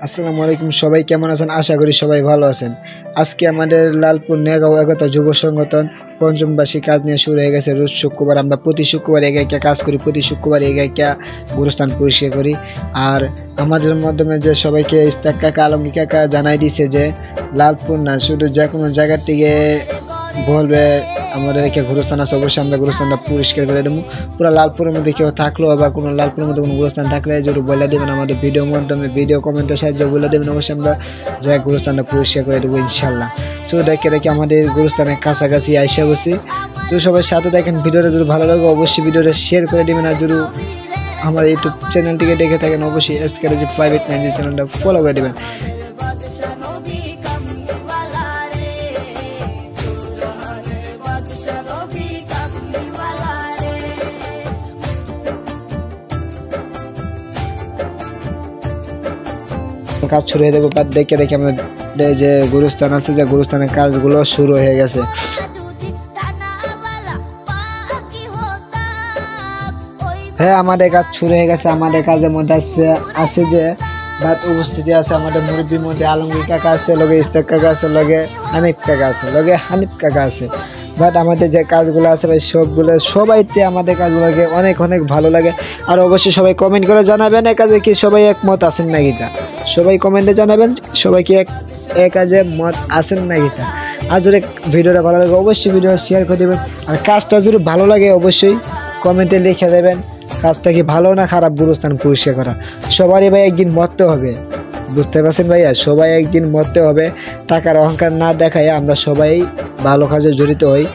আসসালামু আলাইকুম, সবাই কেমন আছেন? আশা করি সবাই ভালো আছেন। আজকে আমাদের লালপুর নেগাঁও একতা যুব সংগঠন পঞ্চম বার্ষিক কাজ নিয়ে শুরু হয়ে গেছে। রোজ শুক্রবার আমরা প্রতি শুক্রবার একা কাজ করি, প্রতি শুক্রবার একা গুরুস্থান পরিষ্কার করি। আর আমাদের মাধ্যমে যে সবাইকে ইস্তাক কাকা, আলমগীর কাকা জানাই দিছে যে লালপুর না, শুধু যে কোনো জায়গার থেকে বলবে আমাদের এখানে গুরুস্থান আছে, অবশ্যই আমরা গুরুস্থানটা পরিষ্কার করে দেবো। পুরো লালপুরের মধ্যে কেউ থাকলো বা কোনো লালপুরের মধ্যে কোনো গুরুস্থান থাকলে যদি বলে দেবেন আমাদের ভিডিওর মাধ্যমে, ভিডিও কমেন্টের সাহায্যে বলে দেবেন, অবশ্যই আমরা যাই গুরুস্থানটা পরিষ্কার করে দেবো ইনশাল্লাহ। তো দেখে আমাদের গুরুস্থানের কাছাকাছি আইসা বসি। তো সবাই সাথে দেখেন, ভিডিওটা যদি ভালো লাগে অবশ্যই ভিডিওটা শেয়ার করে দেবেন। আর যদি আমার ইউটিউব চ্যানেলটিকে দেখে থাকেন অবশ্যই SKRG প্রাইভেট নাইনটি চ্যানেলটা ফলো করে দেবেন। কাজ শুরু হয়ে যাবে, বাদ দেখে আমাদের যে গুরুস্থান আছে, যে গুরুস্থানের কাজগুলো শুরু হয়ে গেছে। হ্যাঁ, আমাদের কাজ শুরু হয়ে গেছে। আমাদের কাজের মধ্যে আছে যে উপস্থিতি আছে আমাদের মুরব্বীর মধ্যে আলমগীর কাকা আছে, লগে ইস্তাক কাকা আছে, লগে হানিফ কাকা আছে, লগে হানিফ কাকা আছে। বাট আমাদের যে কাজগুলো আছে ভাই সবগুলো সবাইতে আমাদের কাজগুলোকে অনেক অনেক ভালো লাগে। আর অবশ্যই সবাই কমেন্ট করে জানাবেন এ কাজে কি সবাই একমত আছেন নাকি তা। সবাই কমেন্টে জানাবেন সবাই কি এ কাজে মত আছেন নাকি তা। আর যদি ভিডিওটা ভালো লাগে অবশ্যই ভিডিও শেয়ার করে দেবেন। আর কাজটা যদি ভালো লাগে অবশ্যই কমেন্টে লিখে দেবেন কাজটা কি ভালো না খারাপ গুরুস্থান পরিষ্কার করা। সবারই ভাই একদিন মরতে হবে, বুঝতে পারছেন ভাইয়া? সবাই একদিন মরতে হবে। টাকার অহংকার না দেখায় আমরা সবাই ভালো কাজে জড়িত হই।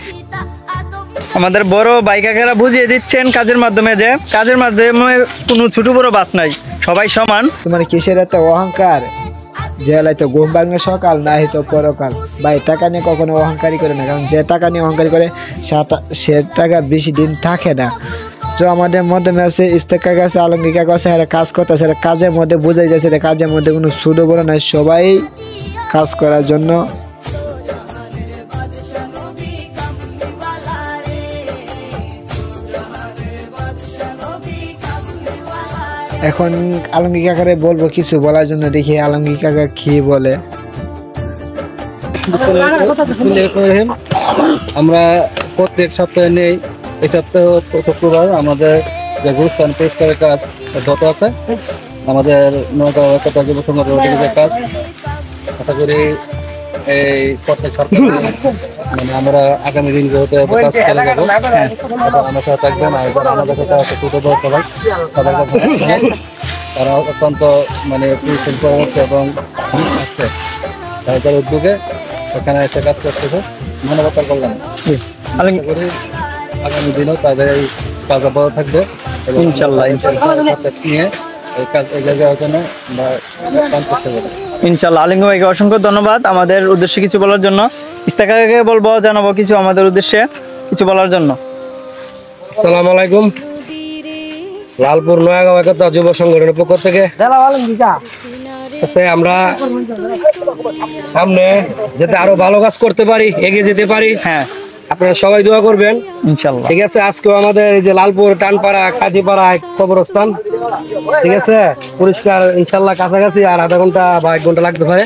আমাদের বড় ভাই কাকারা বুঝিয়ে দিচ্ছেন কাজের মাধ্যমে যে কাজের মাধ্যমে কোনো ছোট বড় বাস নাই, সবাই সমান। তোমার কিসের এত অহংকার? যে হয়তো ঘুম ভাঙে সকাল না হয়তো পরকাল। ভাই টাকা নিয়ে কখনো অহংকারী করে না, কারণ যে টাকা নিয়ে অহংকারী করে সে টাকা বেশি দিন থাকে না। তো আমাদের মাধ্যমে আছে ইস্তাক কাকা আছে, আলমগীর কাকা আছে, এরা কাজ করতেছে। এরা কাজের মধ্যে বোঝাই যাচ্ছে, কাজের মধ্যে কোনো ছোট বড় নাই, সবাই কাজ করার জন্য। এখন আলমগীর কাকারে বলবো কিছু বলার জন্য, দেখি আলমগীর কাকা কি বলে। আমরা প্রত্যেক সপ্তাহে নেই, এই সপ্তাহ শুক্রবার আমাদের যে গুরুস্থান পরিষ্কারের কাজ যত আছে আমাদের নগাঁও একতা যুব সংগঠনের কাজ, আশা করি এই প্রত্যেক সপ্তাহে মানে আমরা আগামী দিনগুলোতে কাজ চালিয়ে যাবো। আমার সাথে থাকবেন। আর যারা আমাদের সাথে আছে ছোট বড় সবাই, তাদের কাছে তারা অত্যন্ত মানে পরিশ্রম পরামর্শ এবং আসছে তাদের উদ্যোগে এখানে এসে কাজ করতেছে। ধন্যবাদ করলাম। আগামী দিনেও তাদের এই কাজ অব্যাহত থাকবে এবং ইনশাল্লাহ নিয়ে এই কাজ এগিয়ে যাওয়ার জন্য আমরা করতে পারি ইনশাল্লাহ। আলিঙ্গ ভাইকে অসংখ্য ধন্যবাদ আমাদের উদ্দেশ্যে কিছু বলার জন্য। ইস্তাক কাকাকে বলবো জানাবো কিছু আমাদের উদ্দেশ্যে কিছু বলার জন্য। আসসালামু আলাইকুম। লালপুর নয়াগাঁও একতা যুব সংগঠনের পক্ষ থেকে আমরা সামনে যাতে আরো ভালো কাজ করতে পারি, এগিয়ে যেতে পারি। হ্যাঁ, আপনারা সবাই দোয়া করবেন ইনশাল্লাহ। ঠিক আছে। আজকেও আমাদের এই যে লালপুর, টানপাড়া, কাজীপাড়া কবরস্থান ঠিক আছে পরিষ্কার ইনশাল্লাহ কাছাকাছি আর আধা ঘন্টা বা 1 ঘন্টা লাগতে পারে।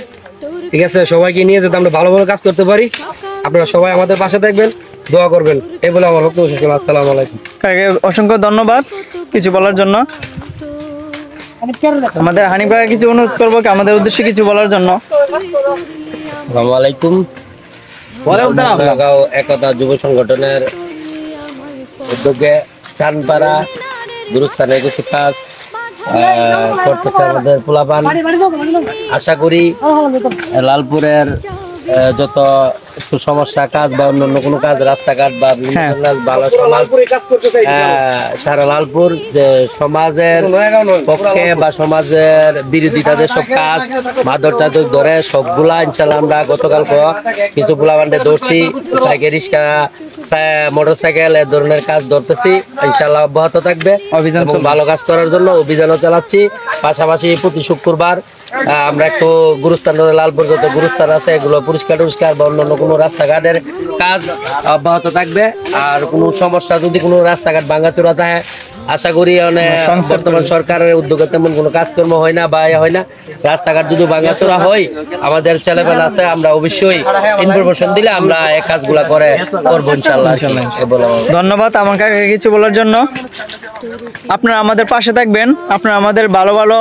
ঠিক আছে, সবাইকে নিয়ে যাতে আমরা ভালো ভালো কাজ করতে পারি। আপনারা সবাই আমাদের পাশে থাকবেন, দোয়া করবেন, এই বলে আমার বক্তব্য শেষ করলাম। আসসালামু আলাইকুম। কাকাকে অসংখ্য ধন্যবাদ কিছু বলার জন্য। আমাদের হানিফ ভাই কিছু অনুরোধ করবো আমাদের উদ্দেশ্যে কিছু বলার জন্য। আসসালামু আলাইকুম। নয়াগাঁও একতা যুব সংগঠনের উদ্যোগে টানপাড়া গুরুস্থানে কিছু কাজ করতেছে আমাদের পোলাপান। আশা করি লালপুরের যত সমস্যা কাজ বা অন্যান্য কোনো কাজ, রাস্তাঘাট বা বিভিন্ন ভালো সমাজ, সারা লালপুর যে সমাজের পক্ষে বা সমাজের বিরোধিতা যেসব কাজ মাদক টাদক ধরে সবগুলা ইনশাল্লাহ আমরা গতকাল কিছু পোলাপানকে ধরছি। সাইকেল, রিক্সা, মোটরসাইকেল এ ধরনের কাজ ধরতেছি, ইনশাল্লাহ অব্যাহত থাকবে। অভিযান ভালো কাজ করার জন্য অভিযানও চালাচ্ছি। পাশাপাশি প্রতি শুক্রবার আমরা একটু গুরুস্থান, লালপুর যত গুরুস্থান আছে এগুলো পরিষ্কার বা অন্যান্য কোনো রাস্তাঘাটের কাজ অব্যাহত থাকবে। আর কোনো সমস্যা যদি কোনো রাস্তাঘাট ভাঙাচোরা থাকে আশা করি বর্তমান সরকারের উদ্যোগে তেমন কোনো কাজকর্ম হয় না বা হয় না। রাস্তাঘাট যদি ভাঙাচোরা হয়, আমাদের ছেলেমেয়ে আছে, আমরা অবশ্যই ইনফরমেশন দিলে আমরা এই কাজগুলা করবো ইনশাল্লাহ। ধন্যবাদ আমার কাকাকে কিছু বলার জন্য। আপনারা আমাদের পাশে থাকবেন, আপনারা আমাদের ভালো ভালো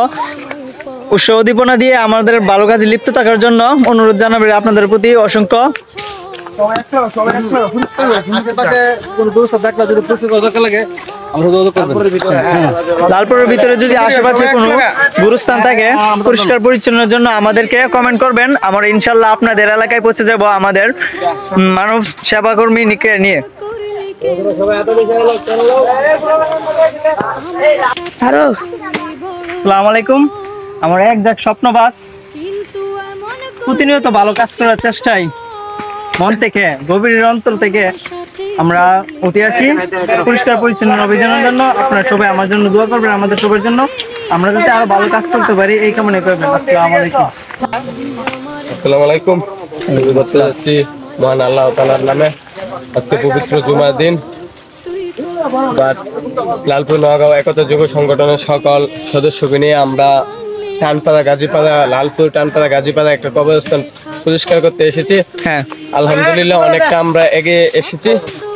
উৎসাহ উদ্দীপনা দিয়ে আমাদের ভালো কাজে লিপ্ত থাকার জন্য অনুরোধ জানাবেন আপনাদের প্রতি অসংখ্য। লালপুরের ভিতরে যদি আশেপাশে কোনো গুরুস্থান থাকে পরিষ্কার পরিচ্ছন্নের জন্য আমাদেরকে কমেন্ট করবেন, আমরা ইনশাল্লাহ আপনাদের এলাকায় পৌঁছে যাব আমাদের মানব সেবা কর্মী নিয়ে। আসসালামু আলাইকুম। আমার একজাক স্বপ্নবাস, প্রতিনিয়ত ভালো কাজ করার চেষ্টায় মন থেকে গভীর অন্তর থেকে আমরা উঠে আসি পরিষ্কার পরিচ্ছন্ন অভিযানের জন্য। আপনারা সবাই আমার জন্য দোয়া করবেন, আমাদের সবার জন্য, আমরা যাতে আরো ভালো কাজ করতে পারি এই কামনা করবেন। আসসালামু আলাইকুম। আসসালামু আলাইকুম। মহান আল্লাহ তাআলার নামে আজকে পবিত্র জুমার দিন, লালপুর নওগাঁও একতা যুব সংগঠনের সকল সদস্যকে নিয়ে আমরা লালপুর টানপাড়া গাজীপাড়া একটা কবরস্থান পরিষ্কার করতে এসেছি। হ্যাঁ, আলহামদুলিল্লাহ অনেকটা আমরা এগিয়ে এসেছি।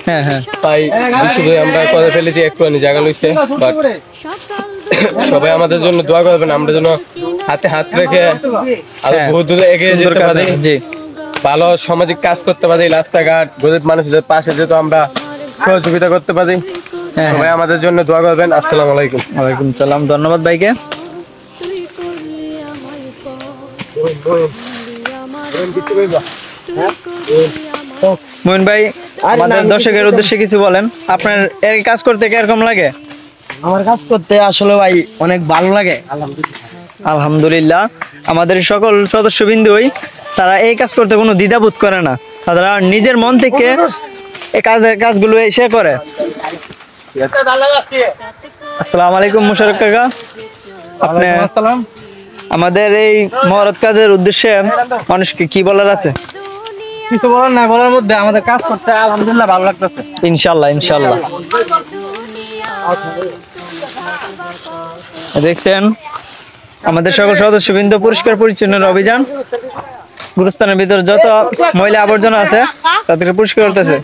হ্যাঁ হ্যাঁ, তাই বেশি আমরা করে ফেলেছি, একটু জায়গা লইছে। বাট সবাই আমাদের জন্য দোয়া করবেন, আমরা যেন হাতে হাত রেখে আরো বহুত দূরে এগিয়ে যেতে পারি, ভালো সামাজিক কাজ করতে পারি, রাস্তাঘাট গরিব মানুষদের পাশে যেহেতু আমরা সহযোগিতা করতে পারি। সবাই আমাদের জন্য দোয়া করবেন। আসসালামু আলাইকুম। ওয়ালাইকুম সালাম। ধন্যবাদ ভাইকে। মইন ভাই, আমাদের দর্শকের উদ্দেশ্যে কিছু বলেন। আপনার এই কাজ করতে কিরকম লাগে? আমার কাজ করতে আসলে ভাই অনেক ভালো লাগে। আলহামদুলিল্লাহ, আমাদের সকল সদস্যবৃন্দই তারা এই কাজ করতে কোনো দ্বিধাবোধ করে না, তারা নিজের মন থেকে এই কাজগুলো এসে করে। আসসালামু আলাইকুম মুশাররফ কাকা। আপনি আমাদের এই মহরত কাজের উদ্দেশ্যে মানুষকে কি বলার আছে? কিছু বলার না, বলার মধ্যে আমাদের কাজ করতে আলহামদুলিল্লাহ ভালো লাগতেছে। ইনশাল্লাহ ইনশাল্লাহ। দেখছেন আমাদের সকল সদস্যবৃন্দ পরিষ্কার পরিচ্ছন্নের অভিযান, গুরুস্থানের ভিতরে যত ময়লা আবর্জনা আছে তাদেরকে পরিষ্কার করতেছে।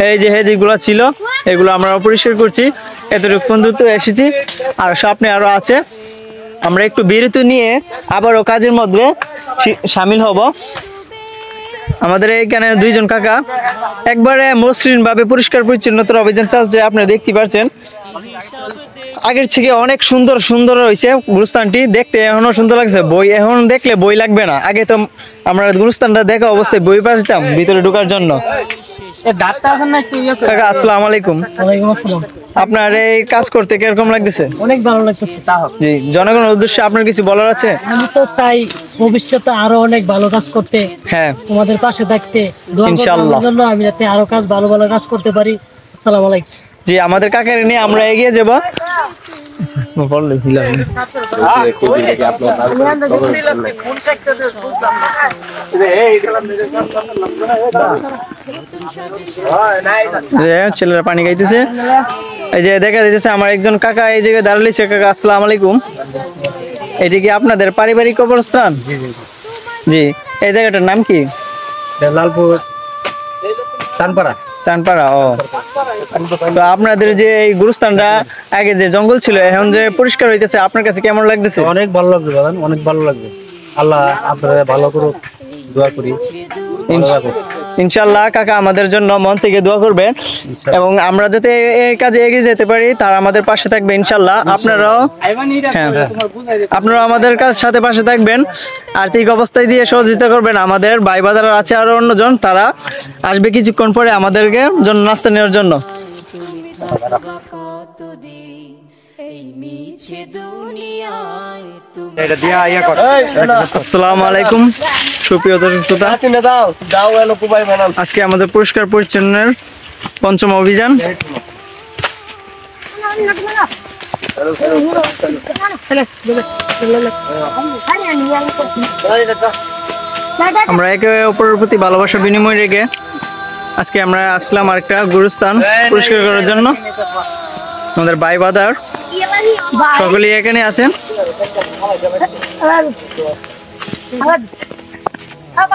এই যে যেগুলো ছিল এগুলো আমরা পরিষ্কার করছি, এতটুকু পর্যন্ত এসেছি, আর সামনে আরো আছে। আমরা একটু বিরতি নিয়ে আবারও কাজের মধ্যে সামিল হব। আমাদের এইখানে দুইজন কাকা একবারে মসৃণ ভাবে পরিষ্কার পরিচ্ছন্নতার অভিযান চালছে, আপনারা দেখতে পাচ্ছেন। আগের থেকে অনেক সুন্দর সুন্দর হয়েছে গুরুস্থানটি, দেখতে এখনো সুন্দর লাগছে। বই এখন দেখলে বই লাগবে না। আগে তো আমরা গুরুস্থানটা দেখা অবস্থায় বই পাচ্ছিলাম ভিতরে ঢোকার জন্য। কাকা আসসালামু আলাইকুম। ওয়ালাইকুম আসসালাম। আপনার এই কাজ করতে কিরকম লাগতেছে? অনেক ভালো লাগতেছে। জি, জনগণের উদ্দেশ্যে আপনার কিছু বলার আছে? আমি তো চাই ভবিষ্যতে আরো অনেক ভালো কাজ করতে, হ্যাঁ তোমাদের পাশে থাকতে, দোয়া করতে ইনশাআল্লাহ। আমার জন্য, আমি যাতে আরো ভালো ভালো কাজ করতে পারি। আসসালামু আলাইকুম। জি, আমাদের কাকার নিয়ে আমরা এগিয়ে যাব। ছেলেরা পানি খাইতেছে। এই যে দেখা যাইতেছে আমার একজন কাকা এই জায়গায় দাঁড়াইছে। কাকা আসসালামু আলাইকুম। এটি কি আপনাদের পারিবারিক কবরস্থান? জি। এই জায়গাটার নাম কি? লালপুর টানপাড়া। টানপাড়া। ও, তো আপনাদের যে এই গুরুস্থানটা আগে যে জঙ্গল ছিল এখন যে পরিষ্কার হইতেছে, আপনার কাছে কেমন লাগতেছে? অনেক ভালো লাগবে বাগান, অনেক ভালো লাগবে। আল্লাহ আপনারা ভালো করুক, দোয়া করি। ইনশাআল্লাহ কাকা আমাদের জন্য মন থেকে দোয়া করবেন এবং আমরা যাতে এই কাজে এগিয়ে যেতে পারি তারা আমাদের পাশে থাকবে ইনশাআল্লাহ। আপনারাও আমাদের সাথে পাশে থাকবেন, আর্থিক অবস্থায় দিয়ে সহযোগিতা করবেন। আমাদের ভাই বাজার আছে আরো অন্যজন, তারা আসবে কিছুক্ষণ পরে আমাদেরকে জন্য নাস্তা নেওয়ার জন্য। আসসালামু আলাইকুম সুপ্রিয় দর্শক, আজকে আমাদের পরিষ্কার পরিচ্ছন্নের পঞ্চম অভিযান। আমরা একে অপরের প্রতি ভালোবাসা বিনিময় রেখে আজকে আমরা আসলাম আরেকটা গুরুস্থান পরিষ্কার করার জন্য। আমাদের ভাই বাদার সকলেই এখানে আছেন।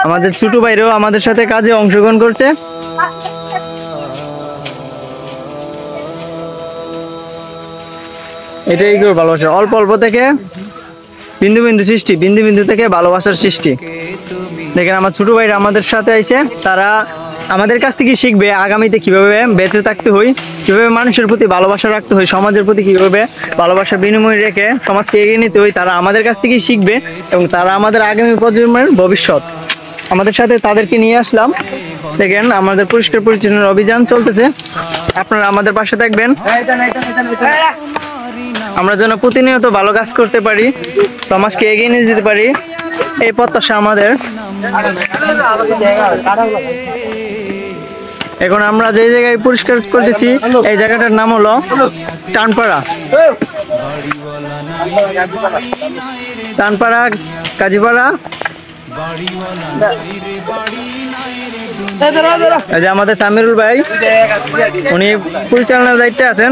আমাদের ছোট ভাইরাও আমাদের সাথে কাজে অংশগ্রহণ করছে। এটাই ভালোবাসা, অল্প অল্প থেকে বিন্দু বিন্দু সৃষ্টি, বিন্দু বিন্দু থেকে ভালোবাসার সৃষ্টি। দেখেন আমার ছোট ভাইরা আমাদের সাথে আইছে, তারা আমাদের কাছ থেকে শিখবে আগামীতে কিভাবে বেঁচে থাকতে হয়, কিভাবে মানুষের প্রতি ভালোবাসা রাখতে হয়, সমাজের প্রতি কিভাবে ভালোবাসা বিনিময় রেখে সমাজকে এগিয়ে নিতে হয়। তারা আমাদের কাছ থেকেই শিখবে এবং তারা আমাদের আগামী প্রজন্মের ভবিষ্যৎ। আমাদের সাথে তাদেরকে নিয়ে আসলাম। দেখেন আমাদের পরিষ্কার পরিচ্ছন্নতার অভিযান চলতেছে, আপনারা আমাদের পাশে থাকবেন। আমরা যেন প্রতিনিয়ত ভালো কাজ করতে পারি, সমাজকে এগিয়ে নিয়ে যেতে পারি, এই প্রত্যাশা আমাদের। এখন আমরা যে জায়গায় পরিষ্কার করতেছি এই জায়গাটার নাম হলো টানপাড়া। টানপাড়া, কাজীপাড়া। এই যে আমাদের সামিরুল ভাই, উনি পরিচালনার দায়িত্বে আছেন।